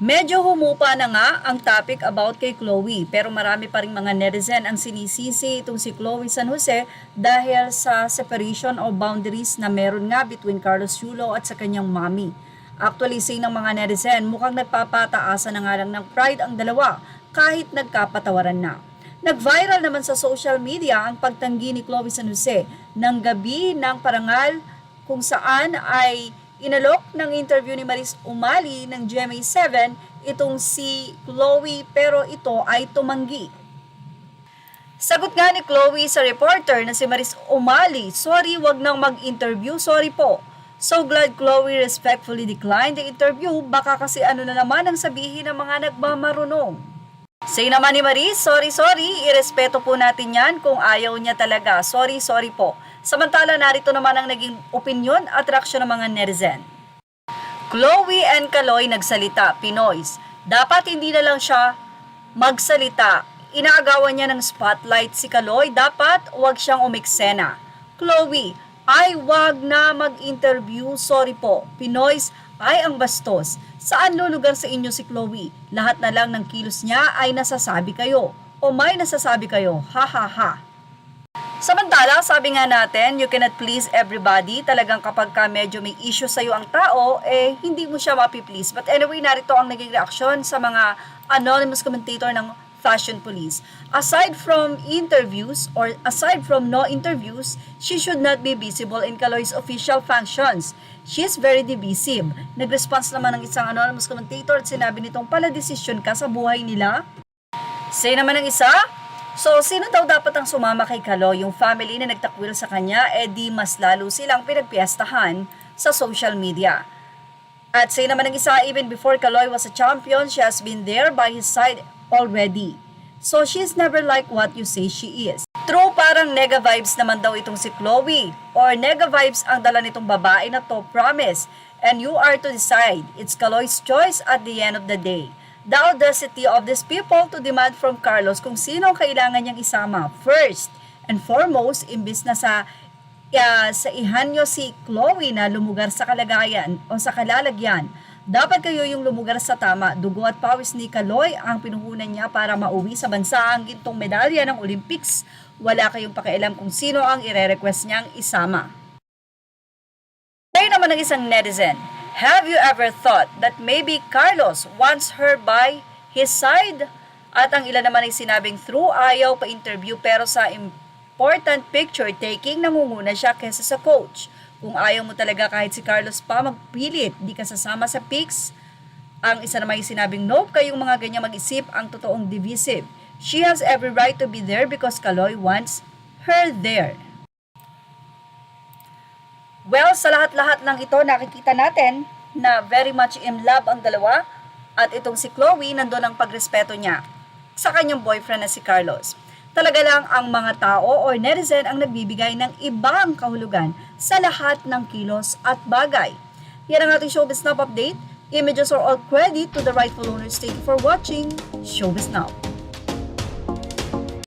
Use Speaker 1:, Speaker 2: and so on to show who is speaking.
Speaker 1: Medyo humupa na nga ang topic about kay Chloe pero marami pa ring mga netizen ang sinisisi itong si Chloe San Jose dahil sa separation o boundaries na meron nga between Carlos Yulo at sa kanyang mommy. Actually, say ng mga netizen, mukhang nagpapataasan na nga lang ng pride ang dalawa kahit nagkapatawaran na. Nag-viral naman sa social media ang pagtanggi ni Chloe San Jose ng gabi ng parangal kung saan ay inalok ng interview ni Maris Umali ng GMA7 itong si Chloe pero ito ay tumanggi. Sagot nga ni Chloe sa reporter na si Maris Umali, "Sorry, wag nang mag-interview, sorry po. So glad Chloe respectfully declined the interview, baka kasi ano na naman ang sabihin ng mga nagmamarunong." Say naman ni Maris, sorry, irespeto po natin yan kung ayaw niya talaga. Sorry po. Samantala, narito naman ang naging opinyon at reaksyon ng mga netizen. Chloe and Kaloy nagsalita, Pinoys. Dapat hindi na lang siya magsalita. Inaagawan niya ng spotlight si Kaloy, dapat wag siyang umiksena. Chloe, ay wag na mag-interview, sorry po. Pinoys, ay ang bastos. Saan lulugar sa inyo si Chloe? Lahat na lang ng kilos niya ay nasasabi kayo. O may nasasabi kayo, ha ha ha. Samantala, sabi nga natin, you cannot please everybody. Talagang kapag ka medyo may issue sa'yo ang tao, hindi mo siya mapiplease. But anyway, narito ang naging reaksyon sa mga anonymous commentator ng Fashion Police. Aside from interviews or aside from no interviews, she should not be visible in Kaloy's official functions. She is very divisive. Nag-response naman ng isang anonymous commentator at sinabi nitong pala desisyon ka sa buhay nila. Say naman ng isa, so sino daw dapat ang sumama kay Kaloy? Yung family na nagtakwil sa kanya, di mas lalo silang pinagpiestahan sa social media. At say naman ng isa, even before Kaloy was a champion, she has been there by his side already. So she's never like what you say she is. True, parang nega vibes naman daw itong si Chloe. Or nega vibes ang dala nitong babae na to, promise. And you are to decide. It's Kaloy's choice at the end of the day. The audacity of these people to demand from Carlos kung sino ang kailangan niyang isama. First and foremost, imbis na sa ihanyo si Chloe na lumugar sa kalagayan o sa kalalagyan, dapat kayo yung lumugar sa tama. Dugo at pawis ni Kaloy ang pinuhunan niya para mauwi sa bansa ang gintong medalya ng Olympics. Wala kayong pakialam kung sino ang ire-request niyang isama. Tayo naman ng isang netizen, have you ever thought that maybe Carlos wants her by his side? At ang ilan naman ay sinabing through ayaw pa-interview pero sa important picture taking nangunguna siya kesa sa coach. Kung ayaw mo talaga kahit si Carlos pa magpilit, di ka sasama sa pics. Ang isa naman yung sinabing, nope, kayong mga ganyan mag-isip ang totoong divisive. She has every right to be there because Kaloy wants her there. Well, sa lahat-lahat ng ito, nakikita natin na very much in love ang dalawa. At itong si Chloe, nandun ang pagrespeto niya sa kanyang boyfriend na si Carlos. Talaga lang ang mga tao or netizen ang nagbibigay ng ibang kahulugan sa lahat ng kilos at bagay. Yan ang ating Showbiz Now update. Images are all credit to the rightful owners. Thank you for watching Showbiz Now.